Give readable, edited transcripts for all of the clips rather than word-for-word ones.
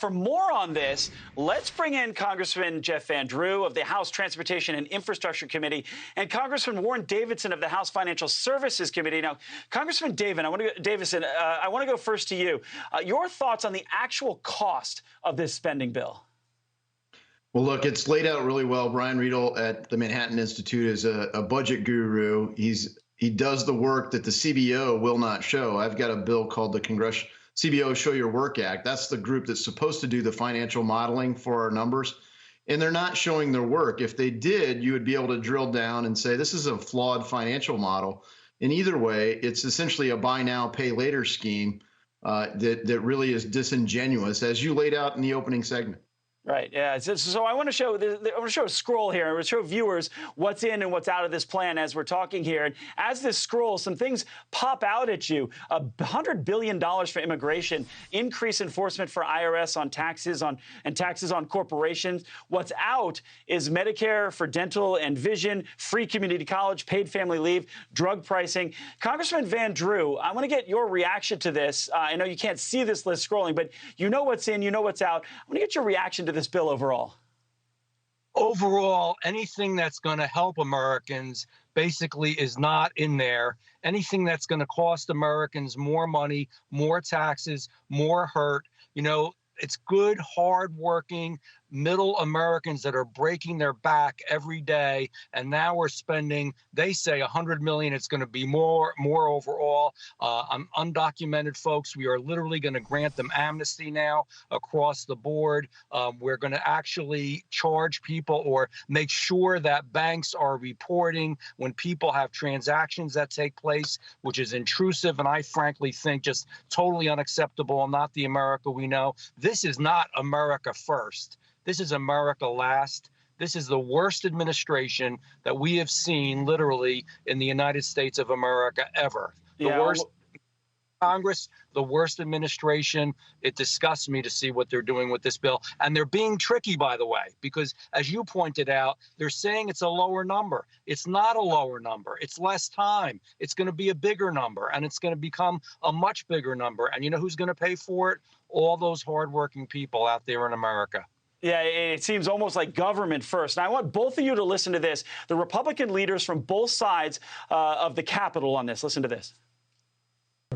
For more on this, let's bring in Congressman Jeff Van Drew of the House Transportation and Infrastructure Committee and Congressman Warren Davidson of the House Financial Services Committee. Now, Congressman Davidson, I want to go first to you. Your thoughts on the actual cost of this spending bill? Well, look, it's laid out really well. Brian Riedel at the Manhattan Institute is a budget guru. He does the work that the CBO will not show. I've got a bill called the CBO Show Your Work Act. That's the group that's supposed to do the financial modeling for our numbers, and they're not showing their work. If they did, you would be able to drill down and say this is a flawed financial model. In either way, it's essentially a buy now, pay later scheme that really is disingenuous, as you laid out in the opening segment. Right. Yeah. So I want to show a scroll here. I want to show viewers what's in and what's out of this plan as we're talking here. And as this scrolls, some things pop out at you. $100 billion for immigration, increase enforcement for IRS on taxes and taxes on corporations. What's out is Medicare for dental and vision, free community college, paid family leave, drug pricing. Congressman Van Drew, I want to get your reaction to this. I know you can't see this list scrolling, but you know what's in, you know what's out. I want to get your reaction to this bill overall. Overall, anything that's going to help Americans basically is not in there. Anything that's going to cost Americans more money, more taxes, more hurt. You know, it's good, hardworking, middle Americans that are breaking their back every day, and now we're spending, they say, $100 million. It's going to be more overall. Undocumented folks, we are literally going to grant them amnesty now across the board. We're going to actually charge people or make sure that banks are reporting when people have transactions that take place, which is intrusive and I frankly think just totally unacceptable and not the America we know. This is not America first. This is America last. This is the worst administration that we have seen literally in the United States of America ever. The worst Congress, the worst administration. It disgusts me to see what they're doing with this bill. And they're being tricky, by the way, because as you pointed out, they're saying it's a lower number. It's not a lower number. It's less time. It's going to be a bigger number, and it's going to become a much bigger number. And you know who's going to pay for it? All those hardworking people out there in America. Yeah, it seems almost like government first. And I want both of you to listen to this. The Republican leaders from both sides of the Capitol on this. Listen to this.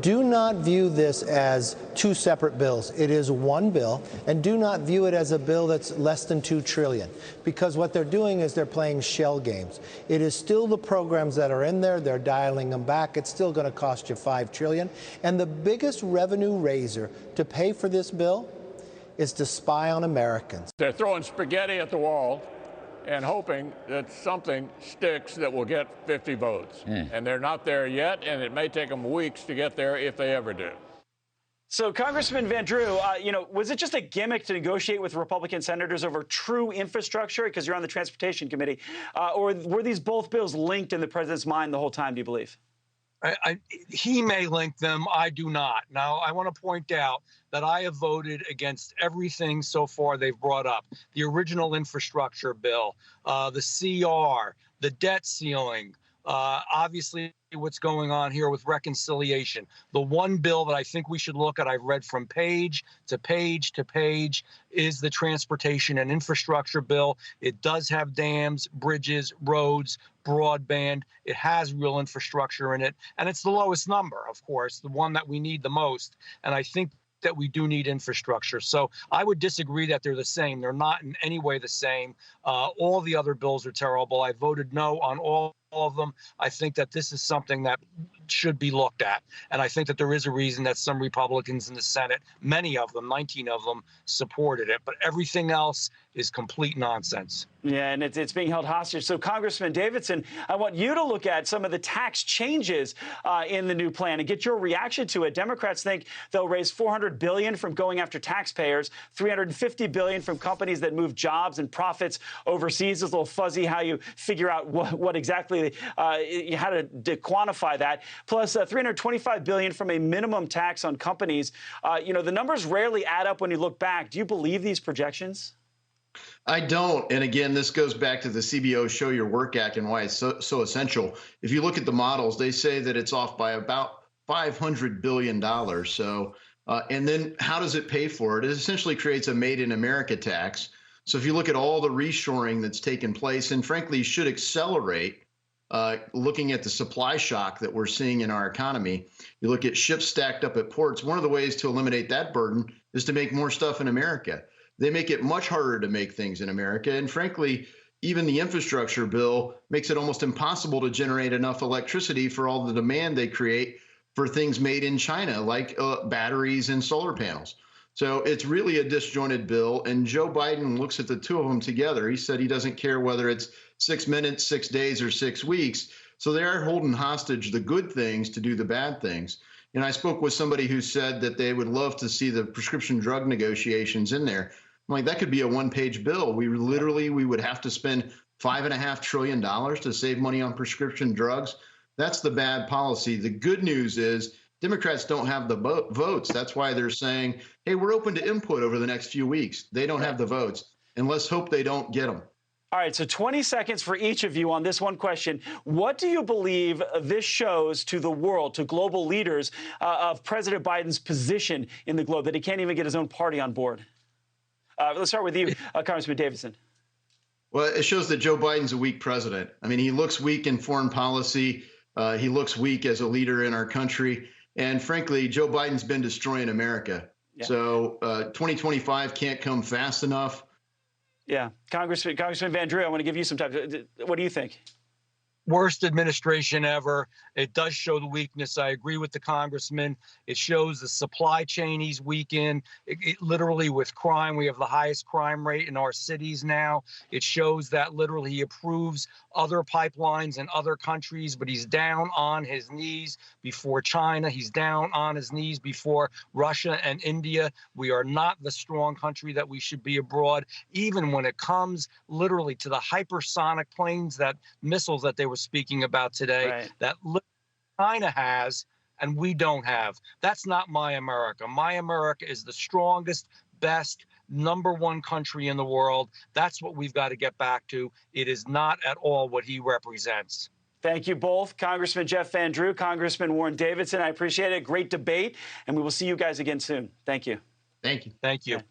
Do not view this as two separate bills. It is one bill, and do not view it as a bill that's less than $2 trillion, because what they're doing is they're playing shell games. It is still the programs that are in there. They're dialing them back. It's still going to cost you $5 trillion. And the biggest revenue raiser to pay for this bill is to spy on Americans. They're throwing spaghetti at the wall and hoping that something sticks that will get 50 votes. And they're not there yet, and it may take them weeks to get there if they ever do. So, Congressman Van Drew, was it just a gimmick to negotiate with Republican senators over true infrastructure, because you're on the Transportation Committee, or were these both bills linked in the president's mind the whole time, do you believe? He may link them. I do not. Now, I want to point out that I have voted against everything so far they've brought up. The original infrastructure bill, the CR, the debt ceiling, obviously what's going on here with reconciliation. The one bill that I think we should look at, I've read from page to page to page, is the transportation and infrastructure bill. It does have dams, bridges, roads, broadband. It has real infrastructure in it. And it's the lowest number, of course, the one that we need the most. And I think that we do need infrastructure. So I would disagree that they're the same. They're not in any way the same. All the other bills are terrible. I voted no on all of them. I think that this is something that should be looked at. And I think that there is a reason that some Republicans in the Senate, many of them, 19 of them, supported it. But everything else is complete nonsense. Yeah, and it's being held hostage. So, Congressman Davidson, I want you to look at some of the tax changes in the new plan and get your reaction to it. Democrats think they'll raise $400 billion from going after taxpayers, $350 billion from companies that move jobs and profits overseas. It's a little fuzzy how you figure out what exactly, how to quantify that. Plus, $325 billion from a minimum tax on companies. The numbers rarely add up when you look back. Do you believe these projections? I don't. And again, this goes back to the CBO Show Your Work Act and why it's so essential. If you look at the models, they say that it's off by about $500 billion. So And then how does it pay for it? It essentially creates a made in America tax. So if you look at all the reshoring that's taken place, and frankly should accelerate, looking at the supply shock that we're seeing in our economy, you look at ships stacked up at ports. One of the ways to eliminate that burden is to make more stuff in America. They make it much harder to make things in America. And frankly, even the infrastructure bill makes it almost impossible to generate enough electricity for all the demand they create for things made in China, like batteries and solar panels. So it's really a disjointed bill. And Joe Biden looks at the two of them together. He said he doesn't care whether it's 6 minutes, 6 days, or 6 weeks. So they are holding hostage the good things to do the bad things. And I spoke with somebody who said that they would love to see the prescription drug negotiations in there. I'm like, that could be a one-page bill. We would have to spend $5.5 trillion to save money on prescription drugs. That's the bad policy. The good news is Democrats don't have the votes. That's why they're saying, hey, we're open to input over the next few weeks. They don't have the votes, and let's hope they don't get them. All right, so 20 seconds for each of you on this one question. What do you believe this shows to the world, to global leaders, of President Biden's position in the globe, that he can't even get his own party on board? Let's start with you, Congressman Davidson. Well, it shows that Joe Biden's a weak president. I mean, he looks weak in foreign policy. He looks weak as a leader in our country. And frankly, Joe Biden's been destroying America. Yeah. So 2025 can't come fast enough. Yeah. Congressman Van Drew, I want to give you some time. What do you think? Worst administration ever. It does show the weakness. I agree with the congressman. It shows the supply chain he's weak in. It literally, with crime, we have the highest crime rate in our cities now. It shows that literally he approves other pipelines in other countries, but he's down on his knees before China. He's down on his knees before Russia and India. We are not the strong country that we should be abroad, even when it comes literally to the hypersonic planes, that missiles that they were speaking about today, right, that China has and we don't have. That's not my America. My America is the strongest, best, #1 country in the world. That's what we've got to get back to. It is not at all what he represents. Thank you both, Congressman Jeff Van Drew, Congressman Warren Davidson. I appreciate it. Great debate, and we will see you guys again soon. Thank you. Thank you. Thank you.